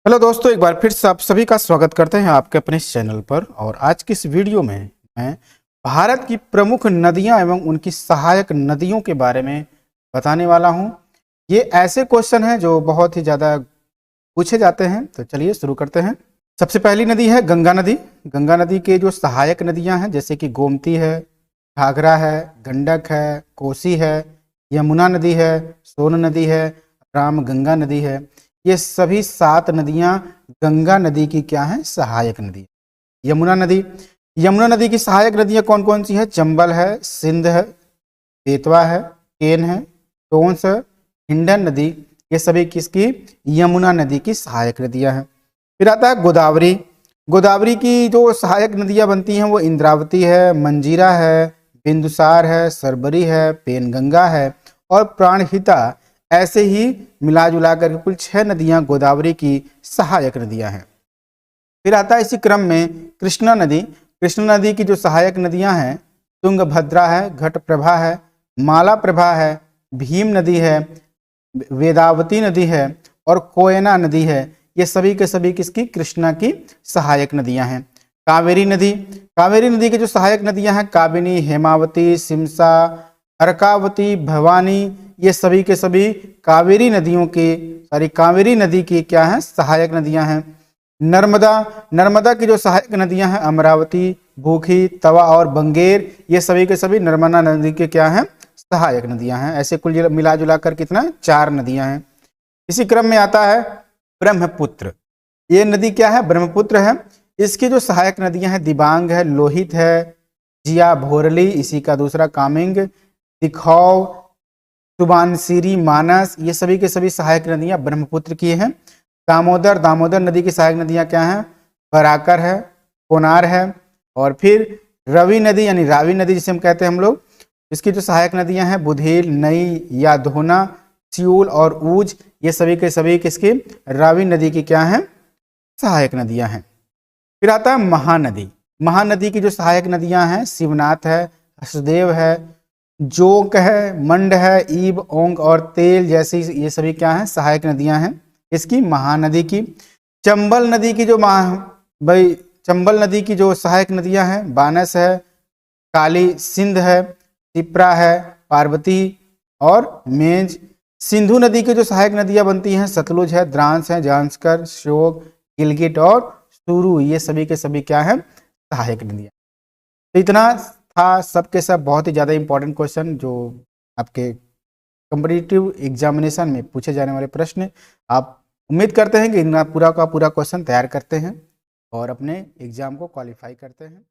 Hello दोस्तों, एक बार फिर से आप सभी का स्वागत करते हैं आपके अपने इस चैनल पर। और आज की इस वीडियो में मैं भारत की प्रमुख नदियां एवं उनकी सहायक नदियों के बारे में बताने वाला हूं। ये ऐसे क्वेश्चन हैं जो बहुत ही ज़्यादा पूछे जाते हैं, तो चलिए शुरू करते हैं। सबसे पहली नदी है गंगा नदी। गंगा नदी के जो सहायक नदियाँ हैं जैसे कि गोमती है, घाघरा है, गंडक है, कोसी है, यमुना नदी है, सोन नदी है, रामगंगा नदी है। ये सभी 7 नदियां गंगा नदी की क्या हैं? सहायक नदी। यमुना नदी, यमुना नदी की सहायक नदियां कौन कौन सी है? चंबल है, सिंध है, बेतवा है, केन है, टोंस है, हिंडन नदी। ये सभी किसकी? यमुना नदी की सहायक नदियां हैं। फिर आता है गोदावरी। गोदावरी की जो सहायक नदियां बनती हैं वो इंद्रावती है, मंजीरा है, बिंदुसार है, सरबरी है, पेनगंगा है और प्राणहिता। ऐसे ही मिला जुला कर कुल 6 नदियां गोदावरी की सहायक नदियां हैं। फिर आता है इसी क्रम में कृष्णा नदी। कृष्णा नदी की जो सहायक नदियां हैं तुंगभद्रा है, घटप्रभा है, मालाप्रभा है, भीम नदी है, वेदावती नदी है और कोयना नदी है। ये सभी के सभी किसकी? कृष्णा की सहायक नदियां हैं। कावेरी नदी, कावेरी नदी की जो सहायक नदियां हैं काबिनी, हेमावती, सिमसा, अर्कावती, भवानी। ये सभी के सभी कावेरी नदियों की कावेरी नदी की क्या है? सहायक नदियां हैं। नर्मदा, नर्मदा की जो सहायक नदियां हैं अमरावती, भूखी, तवा और बंगेर। ये सभी के सभी नर्मदा नदी के क्या हैं? सहायक नदियां हैं। ऐसे कुल मिला जुला कर कितना? 4 नदियां हैं। इसी क्रम में आता है ब्रह्मपुत्र। ये नदी क्या है? ब्रह्मपुत्र है। इसकी जो सहायक नदियां हैं दिबांग है, लोहित है, जिया भोरली, इसी का दूसरा कामिंग, दिखौ, सुबानसिरी, मानस। ये सभी के सभी सहायक नदियां ब्रह्मपुत्र की हैं। दामोदर, दामोदर नदी की सहायक नदियां क्या हैं? बराकर है, कोनार है और फिर रवि नदी यानी रावी नदी जिसे हम कहते हैं हम लोग। इसकी जो सहायक नदियां हैं बुधेल, नई या धोना, सियूल और ऊज। ये सभी के सभी किसकी? रावी नदी की क्या हैं? सहायक नदियां हैं। फिर आता है महानदी। महानदी की जो सहायक नदियां हैं शिवनाथ है, हसदेव है, जोक है, मंड है, ईब, ओंग और तेल जैसी ये सभी क्या हैं? सहायक नदियां हैं इसकी महानदी की। चंबल नदी की जो चंबल नदी की जो सहायक नदियां हैं बानस है, काली सिंध है, तिपरा है, पार्वती और मेंज। सिंधु नदी की जो सहायक नदियां बनती हैं सतलुज है, द्रांस है, जांस्कर, श्योक, गिलगिट और सुरू। ये सभी के सभी क्या हैं? सहायक नदियां। तो इतना था सबके सब बहुत ही ज़्यादा इंपॉर्टेंट क्वेश्चन जो आपके कॉम्पिटिटिव एग्जामिनेशन में पूछे जाने वाले प्रश्न। आप उम्मीद करते हैं कि इनका पूरा का पूरा क्वेश्चन तैयार करते हैं और अपने एग्जाम को क्वालिफाई करते हैं।